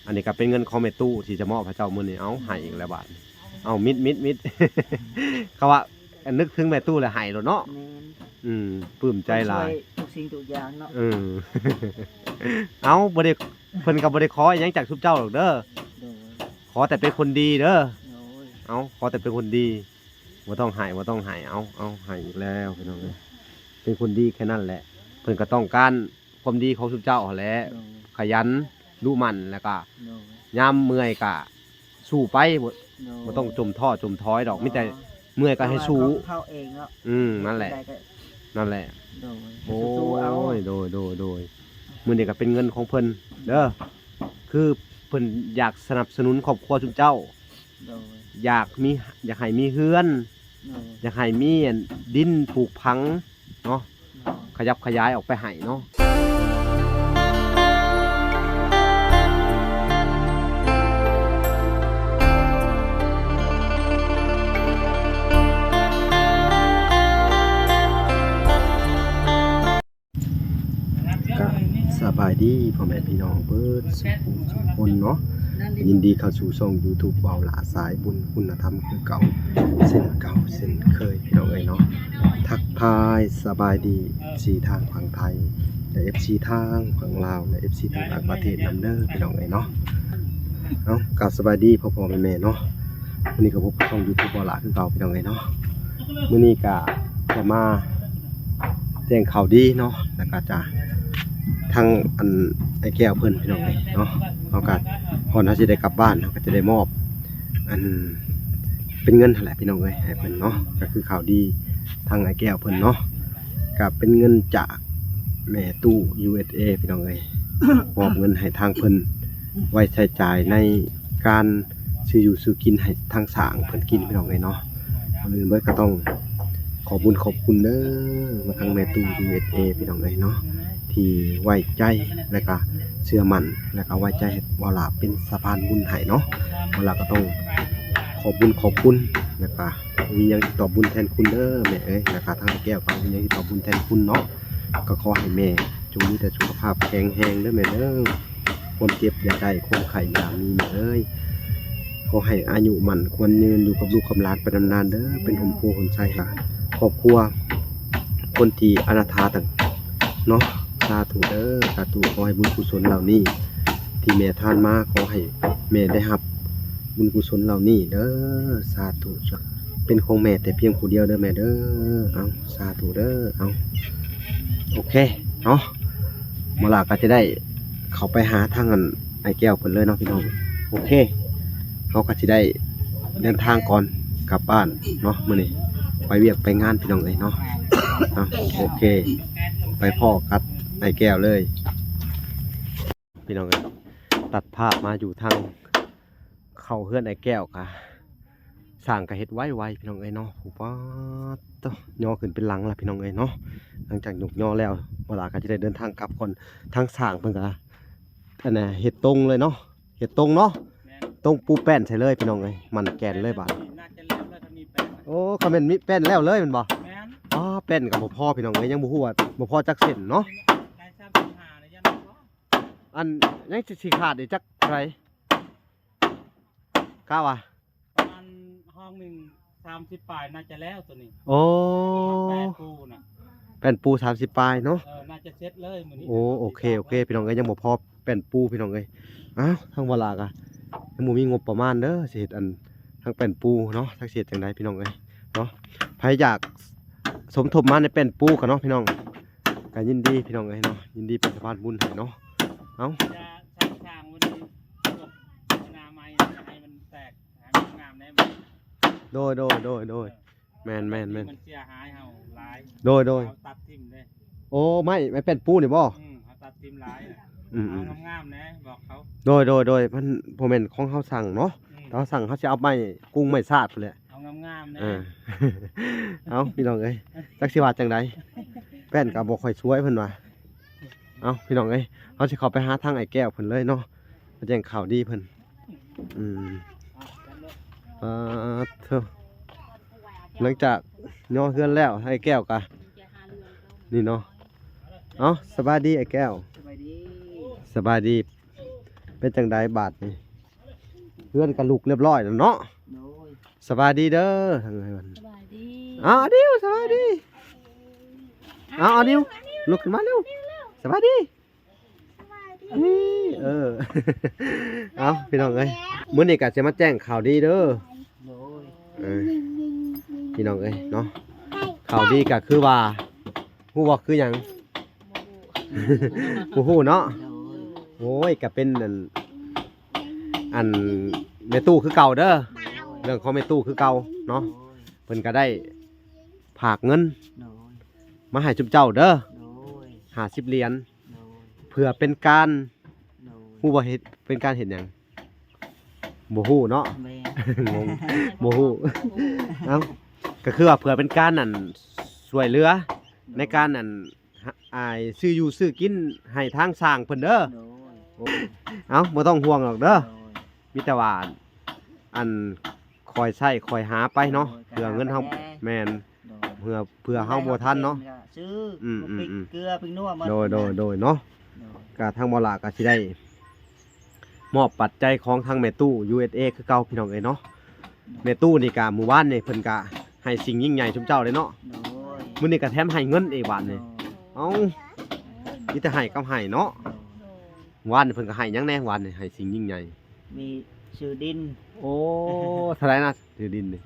อันนี้ก็เป็นเงินของแม่ตู้ที่จะมอบให้เจ้ามื้อนี้เอาให้อีกแล้วบาทเอามิด เขาว่านึกถึงแม่ตู้แล้วให้โลดเนาะ แม่น ปลื้มใจหลาย ช่วยทุกสิ่งทุกอย่างเนาะ เอาบ่ได้เพิ่นก็บ่ได้ขอหยังจากทุกเจ้าหรอกเด้อ โดย ขอแต่เป็นคนดีเด้อ โดย เอาขอแต่เป็นคนดีบ่ต้องให้เอาให้อีกแล้วพี่น้องเอ้ยเป็นคนดีแค่นั้นแหละเพิ่นก็ต้องการความดีของทุกเจ้าหั่นแหละ โดย ขยันรู้มั่นแล้วก็ โดย ยามเมื่อยก็สู้ไปบ่ โดย บ่ต้องจมท้อจมท้อยดอกมีแต่เมื่อยก็ให้สู้ เข้าเองเนาะ นั่นแหละ ได้ก็ นั่นแหละ โดย โอ้ สู้ๆเอา ยโดยมื้อนี้ก็เป็นเงินของเพิ่นเด้อคือเพิ่นอยากสนับสนุนครอบครัวทุกเจ้า โดย อยากให้มีเฮือน โดย อยากให้มีอันดินปลูกพังเนาะขยับขยายออกไปให้เนาะก็สบายดีพ่อแม่พี่น้องเบิดสุขคนเนาะยินดีเข้าสู่ช่อง YouTube เบาหลาสายบุญคุณธรรมคือเก่าเส้นเคยพี่น้องเอ้ยเนาะทักทายสบายดีสีทางฝั่งไทยและ FC ทางฝั่งลาวและ FC ทางต่างประเทศนำเด้อพี่น้องเอ้ยเนาะเอาก็สบายดีพ่อๆแม่ๆเนาะวันนี้ก็พบกับช่อง YouTube เบาหลาคือเก่าพี่น้องเอ้ยเนาะมื้อนี้ก็จะมาแจ้งข่าวดีเนาะแล้วก็จะทางอันไอ้แก้วเพิ่นพี่น้องเอ้ยเนาะเฮาก็ก่อนเฮาสิได้กลับบ้านเฮาก็จะได้มอบอันเป็นเงินนั่นแหละพี่น้องเอ้ยให้เพิ่นเนาะก็คือข่าวดีทางไอ้แก้วเพิ่นเนาะก็เป็นเงินจากแม่ตู้ USA พี่น้องเอ้ย มอบเงินให้ทางเพิ่นไว้ใช้จ่ายในการซื้ออยู่ซื้อกินให้ทางสร้างเพิ่นกินพี่น้องเอ้ยเนาะคนอื่นเบิดก็ต้องขอบคุณเด้อมาทางแม่ตู้ USA พี่น้องเอ้ยเนาะที่ไว้ใจและก็เชื่อมั่นและก็ไว้ใจให้วาลาเป็นสะพานบุญให้เนาะวาลาก็ต้องขอบคุณแล้วก็มียังตอบบุญแทนคุณเด้อแม่เอ้ยแล้วก็ทางแก้วก็มียังตอบบุญแทนคุณเนาะก็ขอให้แม่จงมีแต่สุขภาพแข็งแรงเด้อแม่เด้อความเจ็บอย่าได้ความไข้อย่ามีแม่เอ้ยขอให้อายุมั่นควรยืนอยู่กับลูกกับหลานไปนานๆเด้อเป็นหุ่นผู้หุ่นใจค่ะครอบครัวคนที่อนาถาต่างเนาะสาธุเด้อสาธุขอให้บุญกุศลเหล่านี้ที่แม่ทานมาขอให้แม่ได้รับบุญกุศลเหล่านี้เด้อสาธุเป็นของแม่แต่เพียงผู้เดียวเด้อแม่เด้อเอาสาธุเด้อเอาโอเคเนาะเวลาก็จะได้เข้าไปหาทางอันไอ้แก้วเพิ่นเลยเนาะพี่น้องโอเคเขาก็สิได้เดินทางก่อนกลับบ้านเนาะมื้อนี้ไปเวียกไปงานพี่น้องเลยเนาะเอาโอเคไปพ่อกัดไอ้แก้วเลยพี่น้องเอ้ยตัดภาพมาอยู่ทางเข้าเฮือนไอ้แก้วค่ะสร้างกระเฮ็ดไว้พี่น้องเอ้ยเนาะผู้ป้าต่อย่อขึ้นเป็นหลังละพี่น้องเอ้ยเนาะหลังจากยกย่อแล้วเวลาก็จะได้เดินทางกลับก่อนทางสร้างเพิ่นก็อันน่ะเฮ็ดตรงเลยเนาะเฮ็ดตรงเนาะตรงปูแป้นใส่เลยพี่น้องเอ้ยมันแกนเลยบาดโอ้คอมเมนต์มีแป้นแล้วเลยมันบ่อ๋อแป้นกับบ่พอพี่น้องเอ้ยยังบ่ฮู้ว่าบ่พอจักเส้นเนาะอันยังสิขาดอีกจักไรกล้าวะ ประมาณห้องหนึ่ง30 ปลายน่าจะแล้วตัวนี้ โอ้ แปดปูน่ะ แป้นปู30ปลายเนาะ น่าจะเซ็ตเลยมื้อนี้ โอเคพี่น้องเอ้ยยังบ่พอแป้นปูพี่น้องเอ้ยอ้าวทางเวลากะยังบ่มีงบประมาณเด้อสิเฮ็ดอันทางแป้นปูเนาะทักสิเฮ็ดจังไดพี่น้องเอ้ยเนาะใครอยากสมทบมาในแป้นปูกันเนาะพี่น้องก็ยินดีพี่น้องเอ้ยเนาะยินดีเป็นสะพานบุญให้เนาะเอ้า จะสร้างวันนี้กดนาไม้ให้มันแตกให้มันงามแน่บ่ โดยแม่น มันเสียหายเฮาหลาย โดย เอาตัดทิ่มเด้ โอ้ไม่แป้นปูนี่บ่ เอาตัดทิ่มหลายน่ะ อืม เอางามๆนะบอกเขา โดยมันบ่แม่นของเฮาสั่งเนาะถ้าสั่งเขาจะเอาไม้กุ้งไม้ซาดพุ่นแหละ เอางามๆนะ เอาพี่น้องเอ้ยจักสิว่าจังไดแป้นก็บ่ค่อยสวยเพิ่นว่าเอาพี่น้องเอ้ยเฮาสิเข้าไปหาทางไอ้แก้วเพิ่นเลยเนาะมาแจ้งข่าวดีเพิ่นเถอะหลังจากย่อเฮือนแล้วไอ้แก้วก็นี่เนาะเอาสบายดีไอ้แก้ว สบายดี สบายดีไป เป็นจังไดบาดนี่เพื่อนกับลูกเรียบร้อยแล้วเนาะ โดย สบายดีเด้อทางไงมัน สบายดี เอาดิวสบายดีเอาดิวลุกขึ้นมาเร็วสบายดีเอาพี่น้องเอ้ยมื้อนี้ก็จะมาแจ้งข่าวดีเด้อ โดย เออพี่น้องเอ้ยเนาะข่าวดีก็คือว่าฮู้ว่าคือหยังบ่ฮู้เนาะ โดย โอ้ยก็เป็นอันแม่ตู้คือเก่าเด้อเรื่องของแม่ตู้คือเก่าเนาะเพิ่นก็ได้ฝากเงิน โดย มาให้จุ๊บเจ้าเด้อ โดย 50เหรียญ โดย เพื่อเป็นการ โดย ฮู้บ่เฮ็ดเป็นการเฮ็ดหยังบ่ฮู้เนาะ แม่ งงบ่ฮู้เอ้าก็คือว่าเพื่อเป็นการนั่นช่วยเหลือในการนั่นซื้ออยู่ซื้อกินให้ทางสร้างเพิ่นเด้อ โดย เอ้าบ่ต้องห่วงหรอกเด้อ โดย มีแต่ว่าอันคอยใช้คอยหาไปเนาะเพื่อเงินเฮาแม่น โดย เพื่อเฮาบ่ทันเนาะ ซื้อ อืม พริก อืม เกลือพริกนัวหมด โดยเนาะ โดย ก็ทางบ่ล่ะก็สิได้มอบปัจจัยของทางแม่ตู้ USA คือเก่าพี่น้องเอ้ยเนาะแม่ตู้นี่ก็หมู่บ้านนี่เพิ่นก็ให้สิ่งยิ่งใหญ่ชุมเจ้าเลยเนาะ โดย มื้อนี้ก็แถมให้เงินอีกบาทนี่เอ้ามีแต่ให้กับให้เนาะวานนี่เพิ่นก็ให้หยังแน่วานนี่ให้สิ่งยิ่งใหญ่ มีชื่อดิน โอ้เท่าไหร่นะถือดินนี่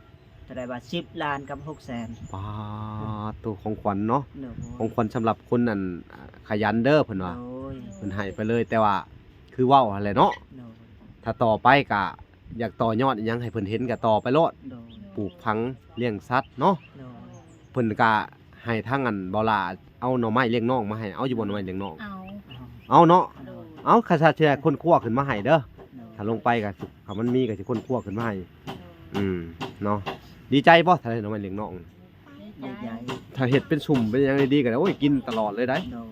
เท่าไหร่บาท10 ล้านกับ600,000 ปาตัวของขวัญเนาะ โดย ของขวัญสำหรับคนนั่นขยันเด้อเพิ่นว่า โดย เพิ่นให้ไปเลยแต่ว่าคือเว้าอะไรเนาะ โดย ถ้าต่อไปก็อยากต่อยอดอิหยังให้เพิ่นเห็นก็ต่อไปโลด โดย ปลูกพังเลี้ยงสัตว์เนาะ โดย เพิ่นก็ให้ทางอันบ่ล่ะเอาหน่อไม้เลี้ยงน้องมาให้เอาอยู่บ่หน่อไม้เลี้ยงน้อง เอา เอาเนาะ โดย เอาข้าราชการคนคั่วขึ้นมาให้เด้อ โดย ถ้าลงไปก็สิถ้ามันมีก็สิคนคั่วขึ้นมาให้เนาะดีใจบ่ถ้าได้หน่อไม้เลี้ยงน้อง ใหญ่ ถ้าเฮ็ดเป็นสุ่มเป็นหยังดีๆก็ได้โอ้ยกินตลอดเลยได้ ๆโดย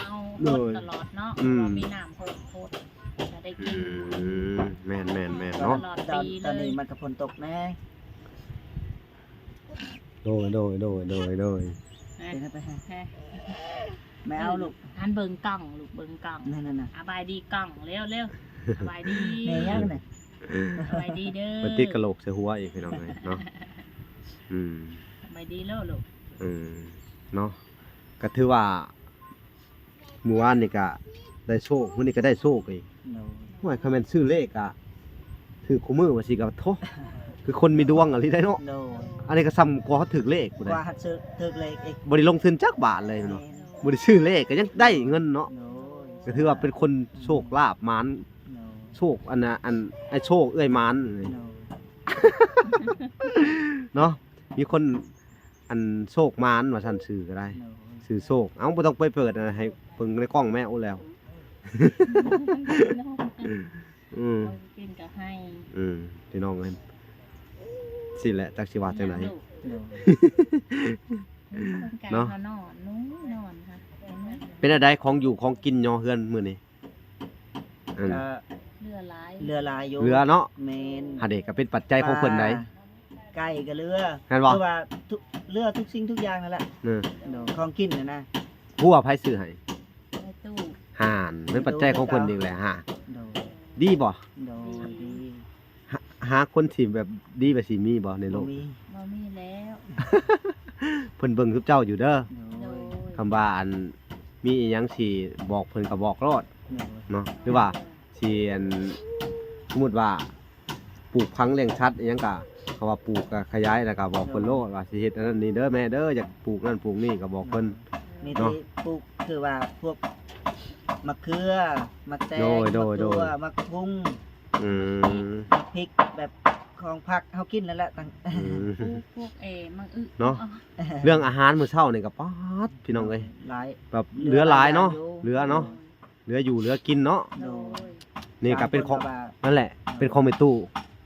เอา โด โค ย ตรตลอดเนาะ อืม บ่มีน้ำโคตรจะได้กิน แม่นเนาะ ตลอด ตอน ปี ตอน เล นี้ ย มันก็ฝนตกแน่ โดย เป็นไปฮะ แฮะ ไม่เอาลูก อันเบิ่งกล้องลูกเบิ่งกล้อง นั่นน่ะ สบายดีกล้องเร็วเร็วสบายดี แม่ยังน่ะ สบายดีเด้อ มันติดกะโหลกใส่หัวอีกพี่น้องเอ้ยเนาะอืม สบายดีแล้วลูก เนาะก็ถือว่าเมื่อวานนี่ก็ได้โชคมื้อนี้ก็ได้โชคอีก โดย ห่วยคำแม่นซื้อเลขอ่ะถือคู่มือว่าสิก็โทคือคนมีดวงอะลิได้เนาะ โดย อันนี้ก็ซ้ำกว่าเขาถือเลขกู ก ได้ ว่าหัดซื้อถึกเลขอีก บ่ได้ลงทุนจักบาทเลยเนาะบ่ได้ซื้อเลขก็ยังได้เงินเนาะ โดย ก็ถือว่าเป็นคนโชคลาภหมาน โดย โชคอันน่ะอันไอ้โชคเอ้ยหมาน โดย เนาะมีคนอันโชคหมานว่าซั่นซื้อก็ได้ โดย ซื้อโชคเอ้าบ่ต้องไปเปิดอะไรให้เบิ่งในกล้องแม่เอาแล้ว อืม เอากินก็ให้ พี่น้องเอ้ยสิแหละจักสิว่าจังได๋ ลูก โดย คนไก่ เนาะ เขานอนนู้นนอนค่ะเห็นไหม เป็นอะไรของอยู่ของกินยอเฮือนมื้อนี้อัน ก็ เรือร้าย เรือลายอยู่ เรือเนาะ เมน หาเด็กก็เป็นปัจจัยของเพิ่นได้ ไก่กับเรือ แม่นบ่ คือว่าทุกเรือทุกสิ่งทุกอย่างนั่นแหละ เออ โดยของกินนะ ผู้ว่าไผซื้อให้ ในตู้ ห่านเป็นปัจจัยของเพิ่นอีกแหละฮะ โดย ดีบ่ โดยดี หาคนที่แบบดีแบบสิมีบ่ในโล บ่ ก มี บ่มีแล้ว เพิ่นเบิ่งทุกเจ้าอยู่เด้อ โด โด ย ย คำว่าอันมีอีหยังสิบอกเพิ่นก็บอกรอด โดย เนาะหรือว่าสิอันสมมุติว่าปลูกพังเลี้ยงชัดอีหยังก็เขาว่าปลูกก็ขยายแล้วก็บอกเพิ่นโลดว่าสิเฮ็ดอันนั้นนี่เด้อแม่เด้ออยากปลูกนั่นปลูกนี่ก็บอกเพิ่น มี เนาะ ที่ปลูกคือว่าพวกมะเขือมะแตง โดย มะตัวมะพุง อืม มะพริกแบบของผักเฮากินนั่นแหละตั้ง พวกมังอึ เนาะ เรื่องอาหารมื้อเช้านี่ก็ป๊าดพี่น้องเอ้ย หลาย แบบเหลือหลายเนาะ อยู่ เหลือเนาะเหลืออยู่เหลือกินเนาะ โดย นี่ก็เป็นของ บางค นั่นแหละเป็นของแม่ตู้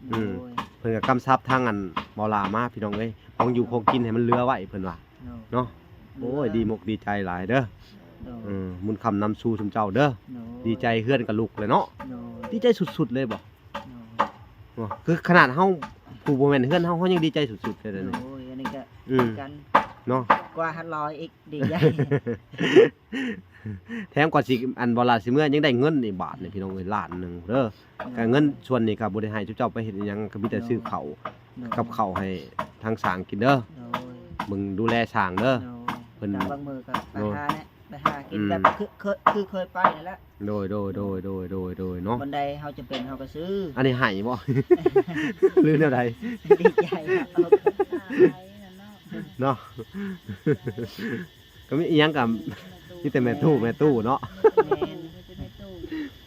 โดย เพิ่นก็กำชับทางอันบ่ลามาพี่น้องเอ้ยของอยู่ของกินให้มันเหลือไว้เพิ่นว่า โดย เนาะโอ้ยดีมกดีใจหลายเด้อ โดย มุนคำนำสู่ชุมเจ้าเด้อ โดย ดีใจเฮือนกับลูกเลยเนาะ โดย ดีใจสุดๆเลยบ่ โดย อ๋อคือขนาดเฮาผู้บ่แม่นเฮือนเฮายังดีใจสุดๆเลย โด เด้อนี่ ยอันนี้ก็ อืม กัน เนาะ กว่าหัดลอยอีกดีใหญ่ แถมก่อนสิอันบ่ล่ะสิเมื่อยังได้เงินอีกบาทนี่พี่น้องเอ้ยล้านหนึงเด้อก็เงินส่วนนี้ก็บ่ได้ให้เจ้าไปเฮ็ดอิหยังก็มีแต่ซื้อข้าวกับข้าวให้ทางสร้างกินเด้อ โดย มึงดูแลสร้างเด้อ โดย เพิ่น ตามบางมือก็ไป โดย หาเนี่ยไปหากินแบบคือเคยไปนั่นแหละ โดยเนาะ บันไดเฮาจะเป็นเฮาก็ซื้อ อันนี้ให้บ่ หรือแนวใด ดีใจครับเอา ตายนั่นเนาะ เนาะ ก็มีอีหยังกับมีแต่แม่ตู้เนาะ แม่น มันจะไม่ตู้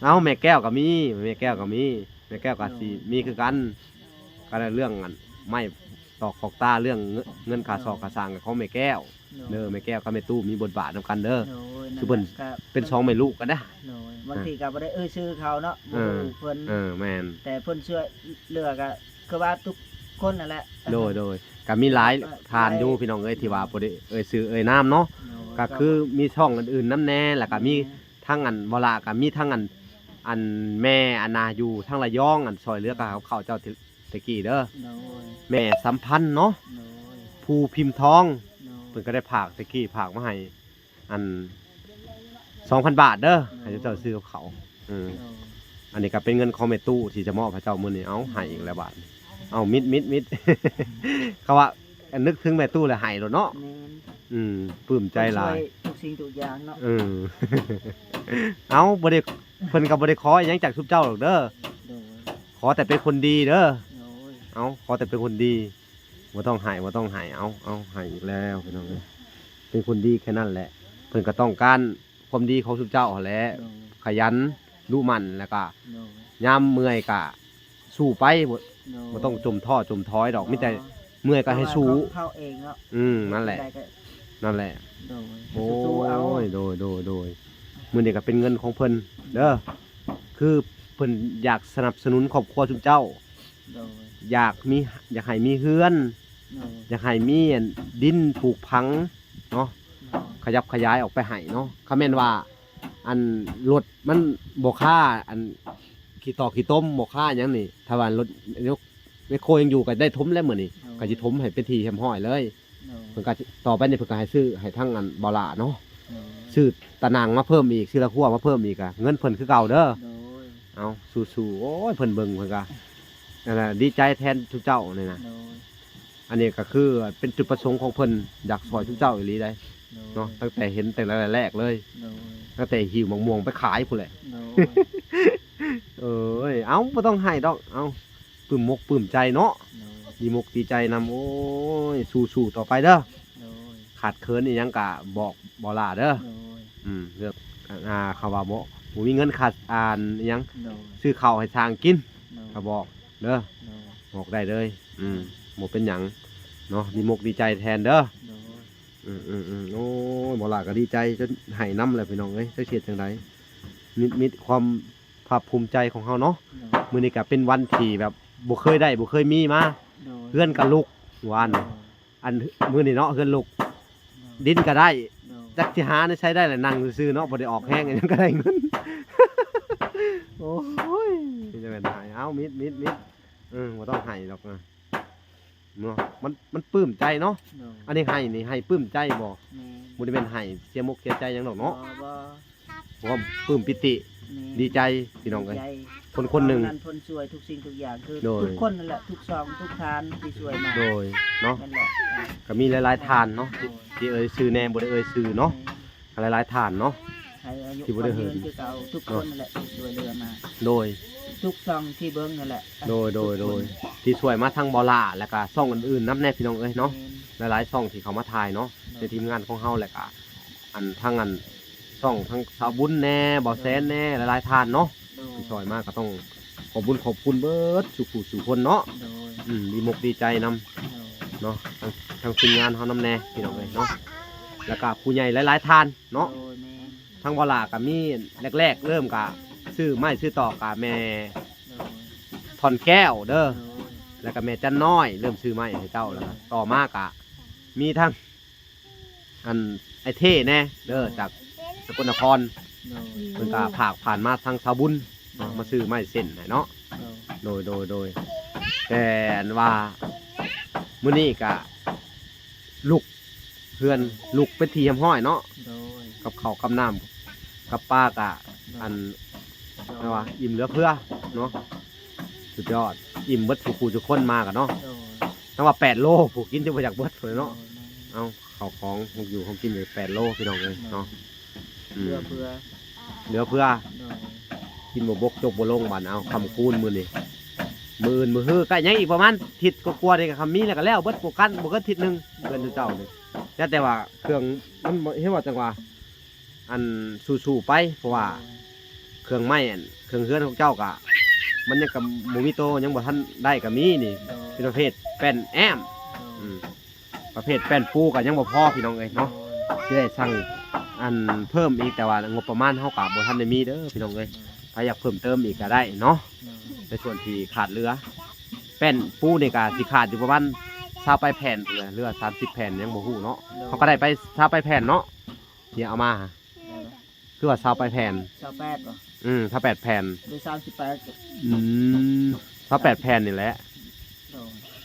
เอ้าแม่แก้วก็มีแม่แก้วก็สิมีคือกันก็ได้เรื่องอันไม่ตอกขอกตาเรื่องเงินค่าซอกค่าสร้างกับของแม่แก้วเด้อแม่แก้วกับแม่ตู้มีบทบาทนำกันเด้อ โดย คือเพิ่น ก็ เป็น2แม่ลูกกันนะ โดยบางทีก็บ่ได้ชื่อเขาเนาะบ่รู้เพิ่น แม่น แต่เพิ่นช่วยเหลือก็คือว่าทุกคนนั่นแหละ โดยก็มีหลายทานอยู่พี่น้องเอ้ยที่ว่าบ่ได้ชื่อน้ำเนาะก็คือมีช่องอื่นๆนำแน่แล้วก็มีทั้งอันบ่ล่ะก็มีทั้งอันแม่อันนาอยู่ทั้งระยองอันซอยเหลือกับเขาเจ้าตะกี้เด้อ โดย แม่สัมพันธ์เนาะ โดย ภูพิมพ์ทอง โดย เพิ่นก็ได้ผากตะกี้ผากมาให้อัน 2,000 บาทเด้อให้เจ้าซื้อกับเขาอืม โดย อันนี้ก็เป็นเงินของแม่ตู้ที่จะมอบให้เจ้ามื้อนี้เอาให้อีกแล้วบาทเอามิด เขาว่านึกถึงแม่ตู้แล้วให้โลดเนาะ แม่น ปลื้มใจหลาย ช่วยทุกสิ่งทุกอย่างเนาะ เอาบ่ได้เพิ่นก็บ่ได้ขออิหยังจากทุกเจ้าหรอกเด้อ โดย ขอแต่เป็นคนดีเด้อ โดย เอาขอแต่เป็นคนดีบ่ต้องให้เอาให้อีกแล้วพี่น้องเอ้ยเป็นคนดีแค่นั้นแหละ เพิ่นก็ต้องการความดีของทุกเจ้าหั่นแหละ โดย ขยันรู้มันแล้วก็ โดย ยามเมื่อยก็สู้ไปบ่ โดย บ่ต้องจมท้อจมท้อยดอกมีแต่เมื่อยก็ให้สู้ เข้าเองเนาะ นั่นแหละ ได้ก็ นั่นแหละ โดย โอ้ สู้ๆเอา ยโดยมื้อนี้ก็เป็นเงินของเพิ่นเด้อคือเพิ่นอยากสนับสนุนครอบครัวทุกเจ้า โดย อยากให้มีเฮือน โดย อยากให้มีอันดินปลูกพังเนาะขยับขยายออกไปให้เนาะคำแม่นว่าอันรถมันบ่ค่าอันขี้ตอกขี้ต้มบ่ค่าหยังนี่ถ้าว่ารถยกไมโครยังอยู่ก็ได้ถมแล้วมื้อนี้ก็สิถมให้เป็นที่แฮมห้อยเลย โดย เพิ่นก็ต่อไปนี่เพิ่นก็ให้ซื้อให้ทั้งอันบ่ล่ะเนาะ โดย ซื้อตะนางมาเพิ่มอีกซื้อละครัวมาเพิ่มอีกอะเงินเพิ่นคือเก่าเด้อ โดย เอาสู้ๆโอ้ยเพิ่นเบิ่งเพิ่นก็นั่นน่ะดีใจแทนทุกเจ้านี่นะ โดย อันนี้ก็คือเป็นจุดประสงค์ของเพิ่นอยากซอยทุกเจ้าอีหลีได้ โดย เนาะตั้งแต่เห็นแต่แรกเลย โดย ตั้งแต่หิวมะม่วงไปขายพุ่นแหละ โดย เอ้ยเอาบ่ต้องให้ดอกเอาปลื้มมกปลื้มใจเนาะ โดย ดีมกดีใจนำโอ้ยสู้ๆต่อไปเด้อ โดย ขาดเคินอีหยังก็บอกบ่ล่าเด้อ โดย เลือกเขาว่าบ่มีเงินขาดอ่านอิหยัง โดย ซื้อข้าวให้ทางกิน โดย ก็บอกเด้อ โดย บอกได้เลยบ่เป็นหยังเนาะดีมกดีใจแทนเด้อ โดย โอ้ยบ่ล่ะก็ดีใจจนให้น้ำเลยพี่น้องเอ้ยจักเฮ็ดจังไดมิดความภาคภูมิใจของเฮาเนาะ โดย มื้อนี้ก็เป็นวันที่แบบบ่เคยได้บ่เคยมีมา โดย เฮือนก็ลุกวานอันมื้อนี้เนาะเฮือนลุกดินก็ได้ โดย จักสิหาใช้ได้แหละนั่งซื่อๆเนาะบ่ได้ออกแห้งอันนั้นก็ได้เงิน โอ้ยจะเป็นหายเอามิดบ่ต้องให้ดอกนะเนาะมันปลื้มใจเนาะ โดย อันนี้ให้นี่ให้ปลื้มใจบ่ แม่ บ่ได้เป็นให้เสียมกเสียใจหยังดอกเนาะ บ่ เพราะว่าปลื้มปิติ แม่ ดีใจพี่น้องเอ้ย ใจ คนหนึ่ง เพิ่นช่วยทุกสิ่งทุกอย่างคือ โดย ทุกคนนั่นแหละทุกซองทุกทานที่ช่วยมา โดยเนาะ นั่นแหละ ก็มีหลายๆทานเนาะที่เอ่ยชื่อแน่บ่ได้เอ่ยชื่อเนาะหลายๆทานเนาะ ให้อายุ ที่บ่ได้เหิน คือเก่าทุกคนนั่นแหละที่ช่วยเหลือมา โดย ทุกซองที่เบิ่งนั่นแหละ โดยที่ช่วยมาทั้งบอล่าแล้วก็ช่องอื่นๆนำแน่พี่น้องเอ้ยเนาะหลายๆช่องที่เขามาถ่ายเนาะในทีมงานของเฮาแหละก็อันทั้งอันช่องทั้งสาวบุญแน่บ่อแสนแน่หลายๆทานเนาะ โดย ที่ช่วยมาก็ต้องขอบคุณเบิดสุขุสุคนเนาะ โดย ดีมกดีใจนำ โดย เนาะทางทีมงานเฮานำแน่พี่น้องเอ้ยเนาะแล้วก็ผู้ใหญ่หลายๆทานเนาะ โดยแม่ ทั้งบอล่าก็มีแรกๆเริ่มก็ซื้อไม้ซื้อตอกก็แม่ โดย ทอนแก้วเด้อ โดย แล้วก็แม่จันน้อยเริ่มซื้อไม้ให้เจ้าแล้วก็ต่อมากะมีทั้งอันไอเท่แน่เด้อจากสกลนคร โดย เพิ่นก็ผากผ่านมาทางสาวบุญเนาะมาซื้อไม้เส้นให้เนาะ โดย โดยแต่อันว่ามื้อนี้ก็ลุกเพื่อนลุกเป็นทีมห้อยเนาะ โดย กับข้าวกับน้ กับป้ากะอันอะไรวะอิ่มเหลือเพื่อเนาะสุดยอดอิ่มเบิดผู้ผู้ทุกคนมากันเนาะ โดย ตั้งว่า8 โลผู้กินจะมาจากเบิดเลยเนาะเอาข้าวของอยู่ของกินอยู่8 โลพี่น้องเลยเนาะ เพื่อเพื่อ เหลือเพื่อ โดย กินบ่บกจกบ่ลงบัดเอาคำคูณมื้อนี้มื้ออื่นมื้อฮื้อใกล้ยังอีกประมาณทิศกว่าๆนี่ก็คำมีแล้วก็แล้วเบิดบ่กันบ่เกินทิศนึงเพิ่นเจ้านี่แต่ว่าเครื่องมันเฮ็ดว่าจังว่าอันสู้ๆไปเพราะว่าเครื่องไม้อันเครื่องเฮือนของเจ้าก็มันยังกับบ่มีโตยังบ่ทันได้ก็มีนี่เป็นประเภทแป้นแอมประเภทแป้นปูก็ยังบ่พอพี่น้องเอ้ยเนาะสิได้สั่งอันเพิ่มอีกแต่ว่างบประมาณเฮาก็บ่ทันได้มีเด้อพี่น้องเอ้ยถ้าอยากเพิ่มเติมอีกก็ได้เนาะในส่วนที่ขาดเหลือแป้นปูนี่ก็สิขาดอยู่ประมาณ20แผ่นเหลือ30แผ่นยังบ่ฮู้เนาะเขาก็ได้ไป20แผ่นเนาะเนี่ยเอามาคือว่า20แผ่น 28ป่ะ ถ้า8แผ่น หรือ38 ถ้า8แผ่นนี่แหละ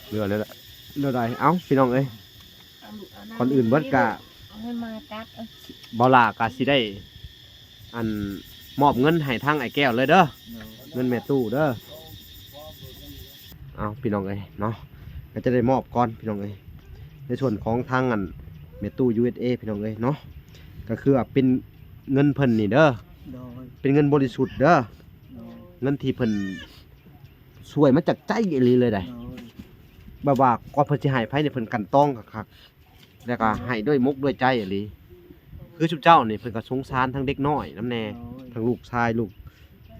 โดย เหลือได้เอ้าพี่น้องเอ้ยคนอื่นเบิดกะ เอาให้มากัดเอา บ่ล่ะกะสิได้อันมอบเงินให้ทางไอ้แก้วเลยเด้อ โดย เงินแม่ตู้เด้อเอาพี่น้องเอ้ยเนาะก็จะได้มอบก่อนพี่น้องเอ้ยในส่วนของทางอันแม่ตู้ USA พี่น้องเอ้ยเนาะก็คือว่าเป็นเงินเพิ่นนี่เด้อ โดย เป็นเงินบริสุทธิ์เด้อ โดย เงินที่เพิ่นช่วยมาจากใจอีหลีเลยได้ โดย แบบว่าก่อนเพิ่นสิให้ไผนี่เพิ่นกันต้องคักๆแล้วก็ให้ด้วยมุกด้วยใจอีหลีคือชุบเจ้านี่เพิ่นก็สงสารทั้งเด็กน้อยนำแน่ทั้งลูกชายลูก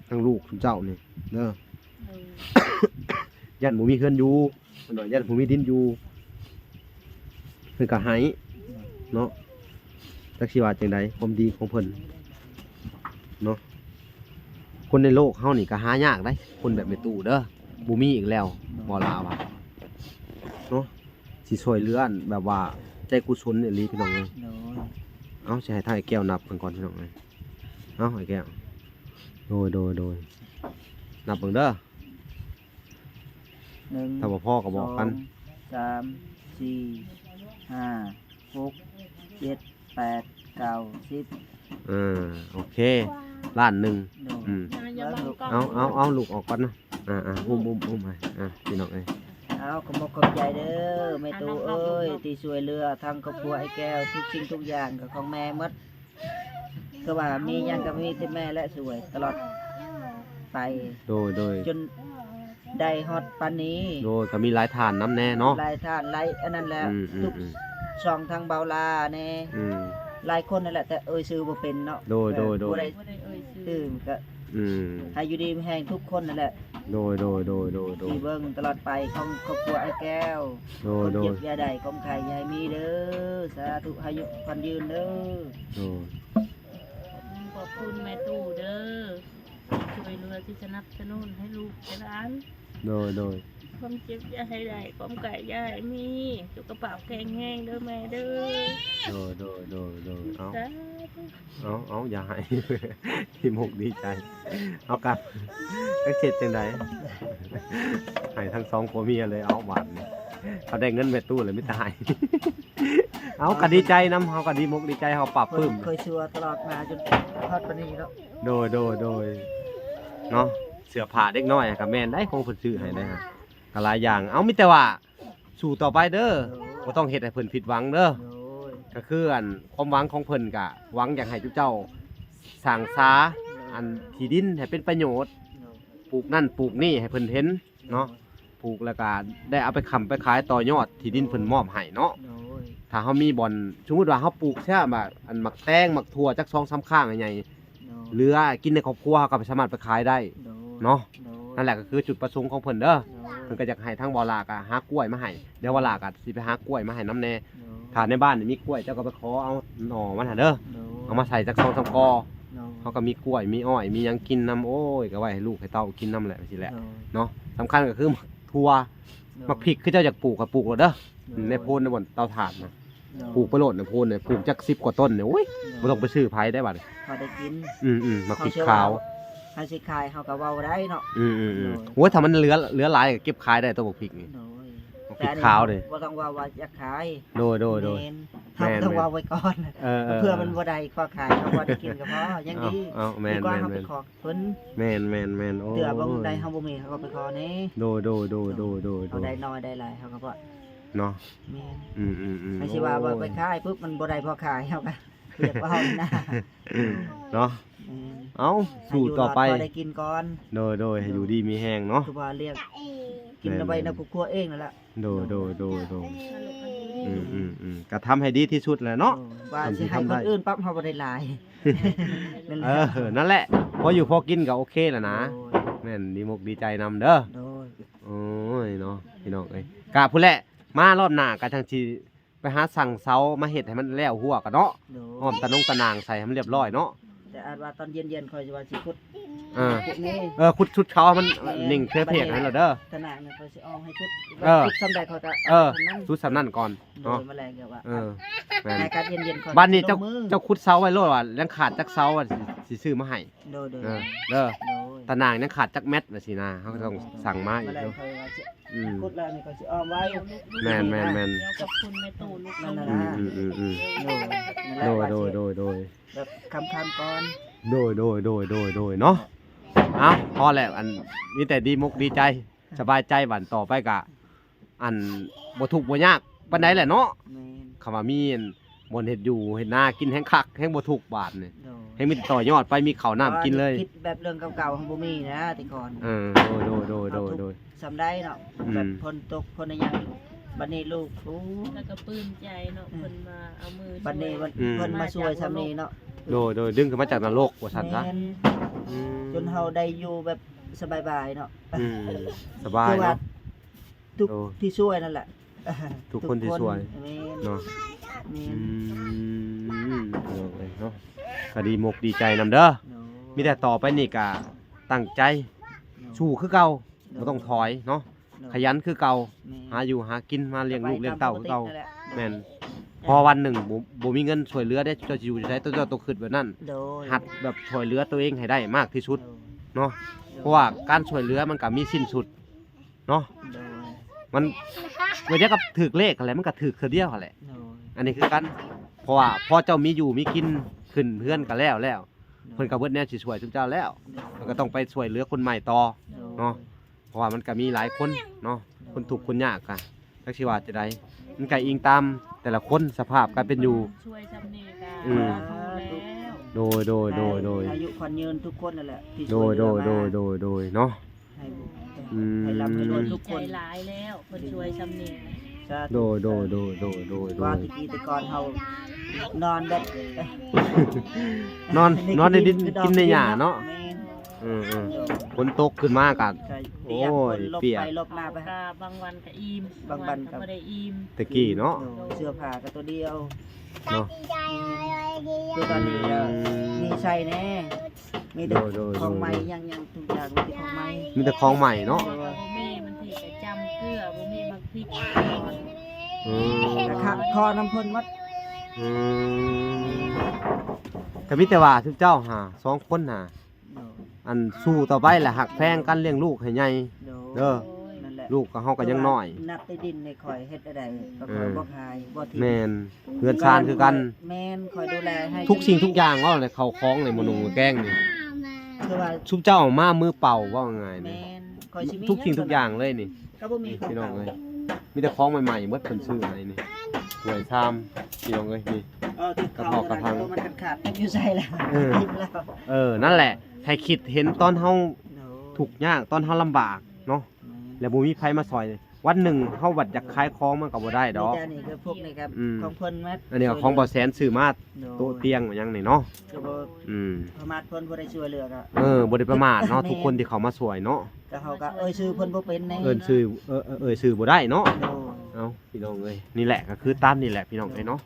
ทั้งลูกชุบเจ้านี่เด้อ ยันบ่มีเฮือนอยู่เพิ่นว่ายันบ่มีดินอยู่เพิ่นก็ให้เนาะจักสิว่าจังไดความดีของเพิ่นเนาะคนในโลกเฮานี่ก็หายากได้คนแบบแม่ตู้เด้อบ่มีอีกแล้วบ่ลาว่าเนาะสิช่วยเหลืออันแบบว่าใจกุศลอีหลีพี่น้องเอ้ย โดย เอาสิให้ทายแก้วนับเพิ่นก่อนพี่น้องเอ้ยเอาไอ้แก้วโดยนับเบิ่งเด้อ 1 ถ้าบ่พอก็บอกกัน 3 4 5 6 7 8 9 10 โอเคล้านหนึ่ง โดย อย่าบังกล้อง เอาลูกออกก่อนนะอุ้มไปพี่น้องเอ้ย เอาขอบคุณใจเด้อแม่ตู้เอ้ยที่ช่วยเหลือทางครอบครัวไอ้แก้วทุกสิ่งทุกอย่างกับของแม่หมดก็ว่ามีหยังก็มีที่แม่และช่วยตลอดไป โดย จนได้ฮอดปานนี้ ก็มีหลายฐานน้ำแน่เนาะ หลายท่านหลายอันนั้นแหละ ทุก อืม ช่องทางเบาลาแน่ อืม หลายคนนั่นแหละแต่เอ่ยชื่อบ่เป็นเนาะ โดย ผู้ใด บ่ได้เอ่ยชื่ ชื่ อ อก็ อืม ให้อยู่ดีมีแห่งทุกคนนั่นแหละ โดย ที่เบิ่งตลอดไปของครอบครัวไอ้แก้ว ความเจ็บอยาใดความไข่อยายมีเด้อสาธุอายุพันยืนเด้อ ขอบคุณแม่ตู้เด้อช่วยเหลือที่สนับสนุนให้ลูกหลาน โดย ความเจ็บอย่าให้ได้ความไก่อย่าให้มีสุขภาพแข็งแรงเด้อแม่เด้อ เอา สาธุ เอาอย่าให้ ที่มุกดีใจเอากลับจักเช็ดจังไดให้ทั้งสองผัวเมียเลยเอาหวานนี่เขาได้เงินแม่ตู้เลยไม่ตาย เอาก็ดีใจนํเฮาก็ดีมุกดีใจเฮาปรับปลื้ม เคยชัวตลอดมาจนฮอดปานนี้แล้ว โดยเนาะเสื้อผ้าเด็กน้อยกับแม่นได้คงเพิ่นซื้อให้ได้ฮะก็หลายอย่างเอามีแต่ว่าสู่ต่อไปเด้อบ่ต้องเฮ็ดให้เพิ่นผิดหวังเด้อ โอ้ย ก็คืออันความหวังของเพิ่นก็หวังอยากให้เจ้าสร้างสาอันที่ดินให้เป็นประโยชน์ปลูกนั่นปลูกนี่ให้เพิ่นเห็นเนาะปลูกแล้วก็ได้เอาไปค้ำไปขายต่อยอดที่ดินเพิ่นมอบให้เนาะ โอ้ย ถ้าเฮามีบ่อนสมมุติว่าเฮาปลูกแค่แบบอันหมักแตงหมักถั่วจัก2-3ข้างใหญ่ๆเหลือกินในครอบครัวเฮาก็สามารถไปขายได้เนาะนั่นแหละก็คือจุดประสงค์ของเพิ่นเด้อเพิ่นก็อยากให้ทางบ่อลาก็หากล้วยมาให้เดี๋ยวบ่อลาก็สิไปหากล้วยมาให้นำแน่ถ้าในบ้านนี่มีกล้วยเจ้าก็ไปขอเอาหน่อมันหั่นเด้อเอามาใส่จัก2-3กอเขาก็มีกล้วยมีอ้อยมีหยังกินนำโอ้ยก็ไว้ให้ลูกให้เต้ากินนำแหละสิแหละเนาะสำคัญก็คือหมักถั่วหมักพริกคือเจ้าอยากปลูกก็ปลูกเด้อในโพนในบ่อนเตาถ่านนะปลูกไปโลดในโพนเนี่ยปลูกจัก10กว่าต้นเนี่ยโอ้ยบ่ต้องไปซื้อไผได้บัด พอได้กิน หมักพริกขาว ให้สิขายเฮาก็เว้าได้เนาะ โอ้ยถ้ามันเหลือหลายก็เก็บขายได้ตัวบักพริกนี่ โอ้ย บักพริกขาวเลย บ่ต้องว่าอยากขาย โดย แม่น เฮาต้องว่าไว้ก่อน ๆ เพื่อมันบ่ได้ขอขายเขาบ่ได้กินก็พอยังดี เอาแม่น ดีกว่า แม่น เฮาไป แม่น ขอเพิ่น แม่นแม่นแม่นโอ้ เตือบ่ได้เฮาบ่มีเขาก็ไปขอแน่ โดเอาได้น้อยได้หลายเฮาก็บ่ เนาะ แม่น อืมๆ ไม่ใช่ว่าไปขายปุ๊บมันบ่ได้พอขายเฮาก็เรียกว่าเฮานะ เนาะ แม่น เอาสู่ต่อไป ให้ยู่รดพได้กินก่อน โดยให้อยู่ดีมีแห้งเนาะ คือว่าเรียกกินเอาไว้ในครัวเองนั่นแหละ โดก็ทำให้ดีที่สุดแหละเนาะ ว่าสิให้คนอื่นปั๊บเฮาบ่ได้หลายนั่นแหละ นั่นแหละพออยู่พอกินก็โอเคแล้วนะ โดย แม่นดีมกดีใจนำเด้อ โดย โอ้ยเนาะพี่น้องเอ้ยกะพุ่นแหละมารอบหน้าก็จังสิไปหาสั่งเสามาเฮ็ดให้มันแล้วหัวกันเนาะ โด อ้อมตะนงตะนางใส่ให้มันเรียบร้อยเนาะ แต่อาจว่าตอนเย็นๆค่อยสิว่าสิขุด อ่า พวกนี้ ขุดชุดเขาให้มันนิ่งเพลๆให้เราเด้อ ขนาดนั้นค่อยสิเอาให้ชุด ชุด ซำใดเขาก็ นั้น ชุดสำนั่นก่อน โด เนาะ ยแมลงก็ว่า แม่น ในการเย็นๆค่อย บ้านนี้เจ้า ลงมือ เจ้าขุดเสาไว้โลดว่ายังขาดจักเสาว่าสิซื้อมาให้ โดย เด้อ โดย ตะนางยังขาดจักเม็ดว่าสินะเฮาก็ต้องสั่งมาอี แม ก ลง เนาะ ค่อยว่าสิ อืม ขุดแล้วนี่ก็สิอ้อมไว้ แม่น เดี๋ยวขอบคุณแม่ตู่ลูก นั่น น้ น่ะ อง โดยนั่นแหละ โด ว่าสิ ย แบบคำก่อน โดยเนาะเอาพอแล้วอันมีแต่ดีมุกดีใจสบายใจหวันต่อไปกะอันบ่ทุกข์บ่ยากปานใดแหละเนาะ แม่น คำว่ามีอันบ่นเฮ็ดอยู่เฮ็ดนากินแห้งคักแห้งบ่ทุกข์บาดนี่ โดย ให้มีแต่ต่อยอดไปมีข้าวน้ำกินเลย คิดแบบเรื่องเก่าๆของบ่มีนะแต่ก่อน โดย สำได้เนาะ อืม แบบพนตกพนอะไรอย่างบัดนี้ลูกโอ้ แล้วก็ปลื้มใจเนาะเพิ่นมาเอามือ บัดนี้ ช่วย เพิ่นมาช่วยสำนี้เนาะ โดยดึงขึ้นมาจากนรกว่าซั่นซะ แม่น อืม จนเฮาได้อยู่แบบสบายๆเนาะ อืมสบาย คือว่า เนาะ ทุก โอ้ ที่ช่วยนั่นแหละ ทุกคนที่ช่วย แม่น เนาะ แม่ อื น เนาะก็ดีมุกดีใจนำเด้อ โด มีแต่ต่อไปนี่ก็ตั้งใจสู้คือเก่าบ่ต้องถอยเนาะขยันคือเก่า แม่น หาอยู่หากินมาเลี้ยงลูกเลี้ยงเต้าคือเก่า ไปตมปตินั่นแหละ แม่นพอวันหนึ่งบ่มีเงินช่วยเหลือได้เจ้าสิอยู่ใช้ตัวเจ้าตัวคิดแบบนั้น โดย หัดแบบช่วยเหลือตัวเองให้ได้มากที่สุดเนาะเพราะว่าการช่วยเหลือมันก็มีสิ้นสุดเนาะ โดย มันเวลากับถึกเลขอะไรมันก็ถึกเทื่อเดียวหั่นแหละ โดย อันนี้คือกันเพราะว่าพอเจ้ามีอยู่มีกินขึ้นเพื่อนก็แล้วเพิ่นก็เบิดแนวสิช่วยทุกเจ้าแล้วมันก็ต้องไปช่วยเหลือคนใหม่ต่อ เนาะ เพราะว่ามันก็มีหลายคนเนาะคนทุกข์คนยากกะจักสิว่าจะได้มันก็อิงตามแต่ละคนสภาพการเป็นอยู่ ช่วยสำเนียกา อืม พอแล้ว โดย อายุขวัญยืนทุกคนนั่นแหละที่ โด ช่วย ยเหลือมา โดยเนาะ ให้ อืม ให้ร่ำให้รวย ดี ทุก ใจ คน หลายแล้วเพิ่นช่วยสำเนียก สาธุ โดย ว่าตะกี้แต่ก่อนเฮานอนแบบ นอนในดินกินในหญ้าเนาะ แม่น ฝนตกขึ้นมากัน ใช่ โอ้ เปียก ย คนลบ เปียก ไปลบมาไป ก็บางวันก็อิ่ม บางวันก็ ก็บ่ได้อิ่ม ตะกี้เนาะ เสื้อผ้าก็ตัวเดียว เนาะ คือตอนนี้ก็มีใส่แน่มีแต่ โดย ของใหม่ยังทุกอย่างมีแต่ของใหม่ มีแต่ของใหม่เนาะ บ่มีมันสิไปจำเกลือบ่มีมักพริก อืม แต่คอน้ำพ่นหมัด อืมก็มีแต่ว่าทุกเจ้าหาสองคนหาอันสู้ต่อไปแหละหักแพงกันเลี้ยงลูกให้ใหญ่ เด้อ นั่นแหละ ลูกก็เฮาก็ยังน้อย นับใต้ดินในข่อยเฮ็ดอะไรก็ข่อยบ่ขายบ่ทิ้ง แม่นเฮือนชานคือกัน แม่นข่อยดูแลให้ ทุกสิ่งทุกอย่างว่าเลยเขาคล้องเลยมนุงแกล้งนี่ คือว่า ทุกเจ้ามามือเป่าว่าไงนี่ แม่นข่อยสิมี ทุกสิ่งทุกอย่างเลยนี่ ก็บ่มีของ พี่น้อง เก่า เอ้ยมีแต่คล้องใหม่ๆเมื่อเพิ่นซื้ออะไรนี่สวยชามพี่น้องเอ้ยนี่ ที่ กระเพาะกระพัง มันขาดๆอยู่ใส่แล้ว เออ ทิ้งแล้ว นั่นแหละ ให้คิดเห็นตอนเฮา โน้ ทุกข์ยากตอนเฮาลำบากเนาะแล้วบ่มีไผมาซอยวันหนึ่งเฮาบัดอยากขายของมันก็บ่ได้ดอก นี่จ้ะนี่คือพวกนี่ครับ อืม ของเพิ่นมัด อันนี้ก็ของบ่แสนซื้อมาโต๊ะเตียงว่าหยังนี่เนาะ ก็บ่ อืม ประมาทเพิ่นบ่ได้ช่วยเหลือก็ บ่ได้ประมาทเนาะทุกคนที่เขามาสวยเนาะ ก็เฮาก็ชื่อเพิ่นบ่เป็นแน่ เอิ้นชื่อชื่อบ่ได้เนาะ โน้ เอาพี่น้องเอ้ยนี่แหละก็คือตามนี่แหละพี่น้องเอ้ยเนาะ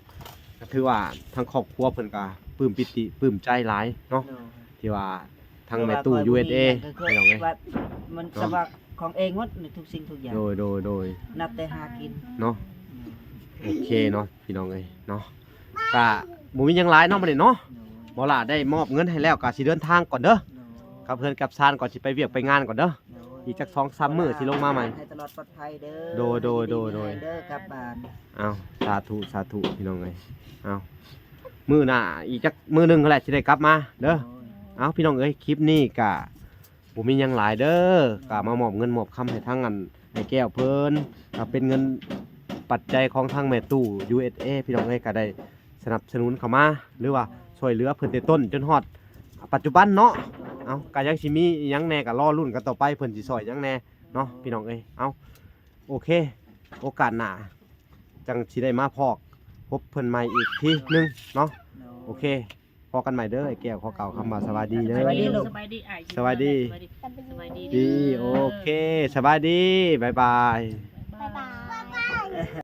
ก็ถือว่าทางครอบครัวเพิ่นก็ปลื้มปิติปลื้มใจหลายเนาะ โน้ ที่ว่าทางแม่ตู้ USA พี่น้องเอ้ย ว่ามันสมัครของเองหมดในทุกสิ่งทุกอย่าง โดย นับแต่หากิน เนาะโอเคเนาะพี่น้องเอ้ยเนาะก็บ่มีหยังหลายเนาะบัดนี้เนาะบ่ล่ะได้มอบเงินให้แล้วก็สิเดินทางก่อนเด้อกับเพิ่นกับซานก่อนสิไปเวียกไปงานก่อนเด้อ โน้ อีกจัก2-3มื้อสิลงมาใหม่ ให้ตลอดปลอดภัยเด้อ โดยเด้อก ลับบ้าน เอาสาธุพี่น้องเอ้ยเอามื้อหน้าอีกจักมื้อหนึงนั่นแหละสิได้กลับมาเด้อเอาพี่น้องเอ้ยคลิปนี้ก็บ่มีหยังหลายเด้อก็มามอบเงินมอบคำให้ทางอันไอ้แก้วเพิ่นก็เป็นเงินปัจจัยของทางแม่ตู้ USA พี่น้องเอ้ยก็ได้สนับสนุนเข้ามาหรือว่าช่วยเหลือเพิ่นแต่ต้นจนฮอดปัจจุบันเนาะเอาก็ยังสิมีอิหยังแหน่ก็รอรุ่นกันต่อไปเพิ่นสิซอยหยังแหน่เนาะพี่น้องเอ้ยเอาโอเคโอกาสหน้าจังสิได้มาพบเพิ่นใหม่อีกทีนึงเนาะโอเคพอกันใหม่เด้อไอ้แก้วขอเกล่าวคำว่าสวัสดีเด้อ สบายดีลูกสบายดีอ้าย สบายดี สบายดี ดีโอเคสบายดีบ๊ายบาย